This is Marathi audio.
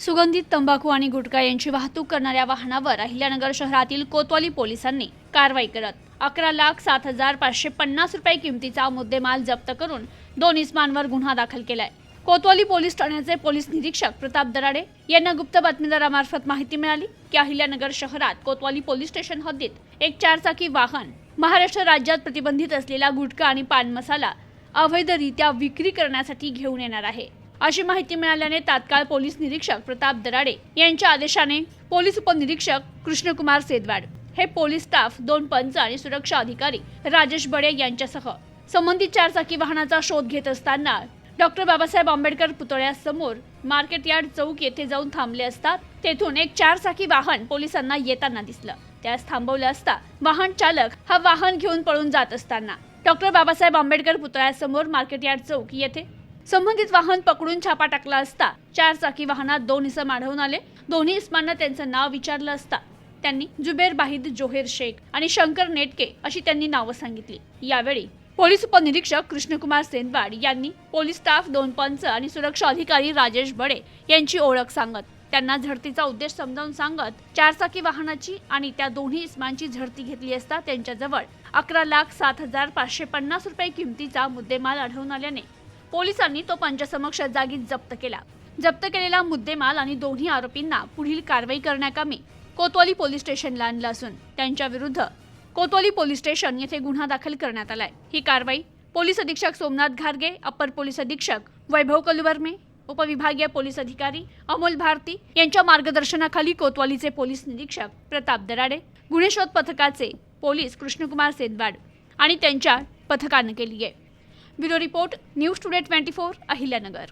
सुगंधित तंबाखू आणि गुटखा यांची वाहतूक करणाऱ्या वाहनावर अहिल्यानगर शहरातील कोतवाली पोलिसांनी कारवाई करत 11,07,550 रुपये किमतीचा मुद्देमाल जप्त करून 2 इसमांवर गुन्हा दाखल केलाय। कोतवाली पोलीस ठाण्याचे पोलीस निरीक्षक प्रताप दराडे यांना गुप्त बातमीदारामार्फत माहिती मिळाली की अहिल्यानगर शहरात कोतवाली पोलीस स्टेशन हद्दीत एक 4-चाकी वाहन महाराष्ट्र राज्यात प्रतिबंधित असलेला गुटखा आणि पान मसाला अवैधरित्या विक्री करण्यासाठी घेऊन येणार आहे। अशी माहिती मिळाल्याने तात्काळ पोलीस निरीक्षक प्रताप दराडे यांच्या आदेशाने पोलीस उपनिरीक्षक कृष्णकुमार सेदवाड हे पोलीस स्टाफ 2 पंच आणि सुरक्षा अधिकारी राजेश बडे यांच्यासह संबंधित 4-चाकी वाहनाचा शोध घेत असताना डॉक्टर बाबासाहेब आंबेडकर पुतळ्यासमोर मार्केट यार्ड चौक येथे जाऊन थांबले असता तेथून एक 4-चाकी वाहन पोलिसांना येताना दिसलं। त्यास थांबवले असता वाहन चालक हा वाहन घेऊन पळून जात असताना डॉक्टर बाबासाहेब आंबेडकर पुतळ्यासमोर मार्केट यार्ड चौक येथे संबंधित वाहन पकडून छापा टाकला असता 4-चाकी वाहनात 2 इसम आढळून आले। दोन्ही इसमांना त्यांचं नाव विचारलं असता त्यांनी जुबेर बाहिद जोहेर शेख आणि शंकर नेटके अशी त्यांनी नावं सांगितली। यावेळी पोलीस उपनिरीक्षक कृष्णकुमार सेदवाड यांनी पोलीस स्टाफ 2 पंच आणि सुरक्षा अधिकारी राजेश बडे यांची ओळख सांगत त्यांना झडतीचा उद्देश समजावून सांगत 4-चाकी वाहनाची आणि त्या दोन्ही इसमांची झडती घेतली असता त्यांच्याजवळ 11,07,550 रुपये किमतीचा मुद्देमाल आढळून आल्याने पोलिसांनी तो पंचासमक्ष जागीच जप्त केला। जप्त केलेला मुद्देमाल आणि दोन्ही आरोपींना पुढील कारवाई करण्याकामी कोतवाली पोलीस स्टेशनला आणलं असून त्यांच्या विरुद्ध कोतवाली पोलीस स्टेशन येथे गुन्हा दाखल करण्यात आलाय। ही कारवाई पोलीस अधीक्षक सोमनाथ घारगे, अपर पोलीस अधीक्षक वैभव कलवर्मे, उपविभागीय पोलीस अधिकारी अमोल भारती यांच्या मार्गदर्शनाखाली कोतवालीचे पोलीस निरीक्षक प्रताप दराडे, गुन्हे शोध पथकाचे पोलीस कृष्णकुमार सेदवाड आणि त्यांच्या पथकाने केली आहे। Bureau report, news today 24, Ahilyanagar.